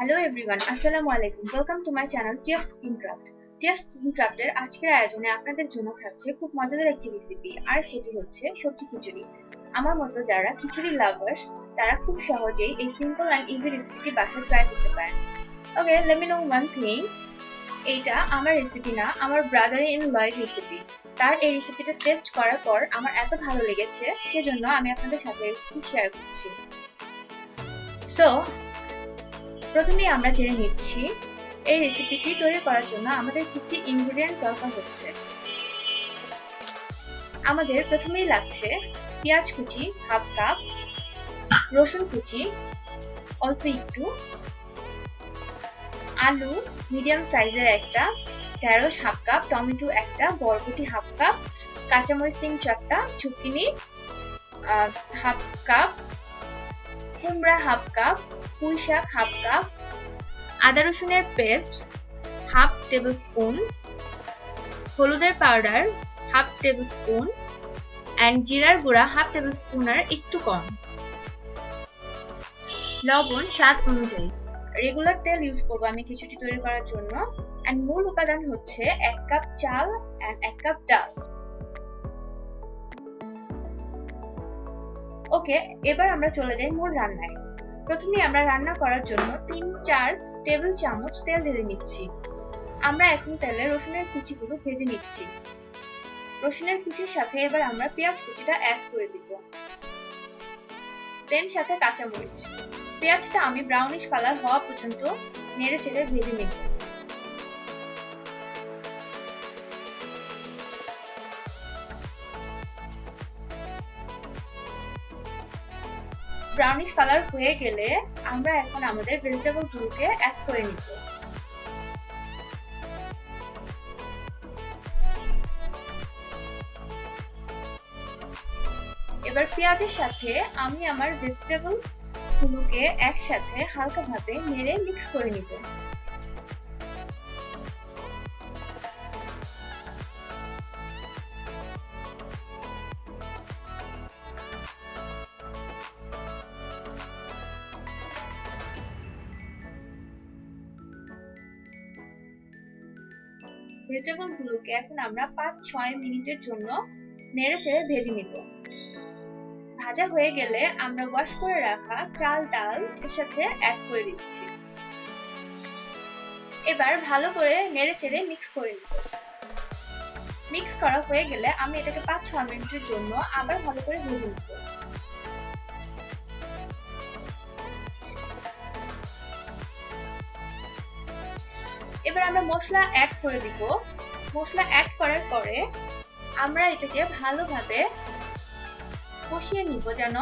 Hello everyone, আসসালামু আলাইকুম। Welcome to my channel Tia's cooking craft. Tia's cooking ক্রাফটের আজকের আয়োজনে আপনাদের জন্য থাকছে খুব মজাদার একটি রেসিপি, আর সেটি হচ্ছে সবজি খিচুড়ি। আমার মতো যারা খিচুড়ি লাভার্স তারা খুব সহজেই এই সিম্পল অ্যান্ড ইজি রেসিপিটি বাসায় ট্রাই করতে পারেন। Okay, let me know one thing. এইটা আমার রেসিপি না, আমার ব্রাদার ইন লয়ের রেসিপি। তার এই রেসিপিটা টেস্ট করার পর আমার এত ভালো লেগেছে, সেজন্য আমি আপনাদের সাথে রেসিপি শেয়ার করছি। সো প্রথমেই আমরা জেনে নিচ্ছি এই রেসিপিটি তৈরি করার জন্য আমাদের কি কি ইনগ্রেডিয়েন্ট দরকার হচ্ছে। আমাদের প্রথমেই লাগছে পেঁয়াজ কুচি হাফ কাপ, রসুন কুচি অল্প একটু, আলু মিডিয়াম সাইজের একটা, ঢেঁড়স হাফ কাপ, টমেটো একটা, বরবটি হাফ কাপ, কাঁচামরিচ 3-4টা, ঝুঁকিনি হাফ কাপ, কুমড়া হাফ কাপ, পুঁই শাক হাফ কাপ, আদা রসুনের পেস্ট হাফ টেবিল স্পুন, হলুদের powder half tablespoon, and জিরার গুঁড়া হাফ টেবিল স্পুনের একটু কম, লবণ স্বাদ অনুযায়ী। রেগুলার তেল ইউজ করবো আমি খিচুড়ি তৈরি করার জন্য। এন্ড মূল উপাদান হচ্ছে 1 কাপ চাল এন্ড 1 কাপ ডাল। ওকে, এবার আমরা চলে যাই মূল রান্নায়। প্রথমে আমরা রান্না করার জন্য 3-4 টেবিল চামচ তেল ঢেলে নিচ্ছি। আমরা এখন তেলে রসুনের কুচিগুলো ভেজে নিচ্ছি। রসুনের কুচির সাথে এবার আমরা পেঁয়াজ কুচিটা অ্যাড করে দিব, দেন সাথে কাঁচামরিচ। পেঁয়াজটা আমি ব্রাউনিশ কালার হওয়া পর্যন্ত নেড়ে চেড়ে ভেজে নিব। ব্রাউনিশ কালার হয়ে গেলে আমরা এখন আমাদের ভেজিটেবল গুলোকে অ্যাড করে নিব। এবার পেঁয়াজের সাথে আমি আমার ভেজিটেবল গুলোকে একসাথে হালকাভাবে নেড়ে মিক্স করে নিব। ভেজিটেবল গুলোকে এখন আমরা 5-6 মিনিটের জন্য নেড়ে চেড়ে ভেজে নিব। ভাজা হয়ে গেলে আমরা ওয়াশ করে রাখা চাল ডাল এর সাথে অ্যাড করে দিচ্ছি। এবার ভালো করে নেড়ে চেড়ে মিক্স করে নিব। মিক্স করা হয়ে গেলে আমি এটাকে 5-6 মিনিটের জন্য আবার ভালো করে ভেজে নিব। এবার আমরা মশলা অ্যাড করে দিব। মশলা অ্যাড করার পরে আমরা এটাকে ভালোভাবে কষিয়ে নিব যেন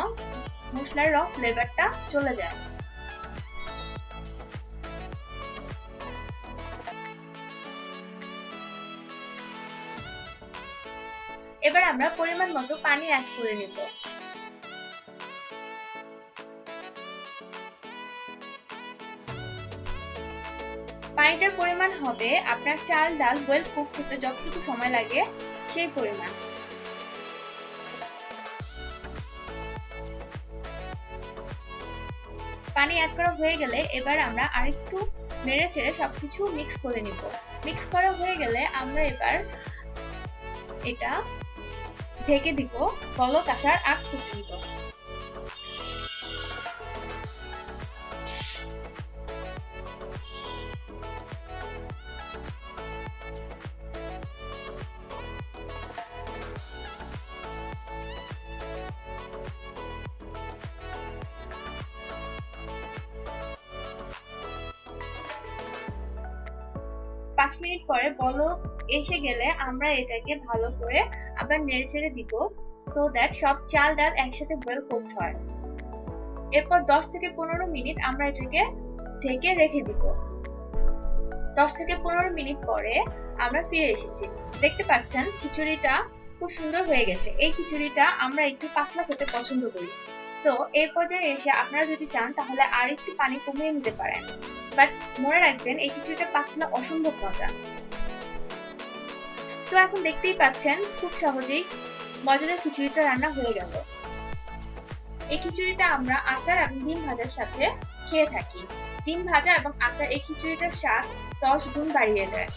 মশলার র ফ্লেভারটা চলে যায়। এবার আমরা পরিমাণ মতো পানি অ্যাড করে নিব। পানিটার পরিমাণ হবে আপনার চাল ডাল ওয়েল কুক করতে যতটুকু সময় লাগে সেই পরিমাণ। পানি অ্যাড করা হয়ে গেলে এবার আমরা আরেকটু নেড়ে চেড়ে সবকিছু মিক্স করে নিব। মিক্স করা হয়ে গেলে আমরা এবার এটা ঢেকে দিব বলক আসার আগ পর্যন্ত। পাঁচ মিনিট পরে বলক এসে গেলে আমরা এটাকে ভালো করে আবার নেড়েচেড়ে দিব, সো দ্যাট সব চাল ডাল একসাথে ওয়েল কুকড হয়। এরপর 10 থেকে 15 মিনিট আমরা এটাকে ঢেকে রেখে দিব। 10 থেকে 15 মিনিট পরে আমরা ফিরে এসেছি। দেখতে পাচ্ছেন খিচুড়িটা খুব সুন্দর হয়ে গেছে। এই খিচুড়িটা আমরা একটু পাতলা খেতে পছন্দ করি। সো এই পর্যায়ে এসে আপনারা যদি চান তাহলে আর একটু পানি কমিয়ে নিতে পারেন, বাট মনে রাখবেন এই খিচুড়িটা পাতলা অসম্ভব মজা। সো এখন দেখতেই পাচ্ছেন খুব সহজেই মজাদার খিচুড়িটা রান্না হয়ে গেল। এই খিচুড়িটা আমরা আচার এবং ডিম ভাজার সাথে খেয়ে থাকি। ডিম ভাজা এবং আচার এই খিচুড়িটার স্বাদ 10 গুণ বাড়িয়ে দেয়।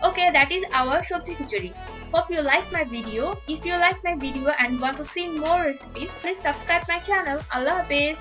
Okay, that is our Shobji Khichuri. Hope you like my video. If you like my video and want to see more recipes, please subscribe my channel. Allah Hafiz.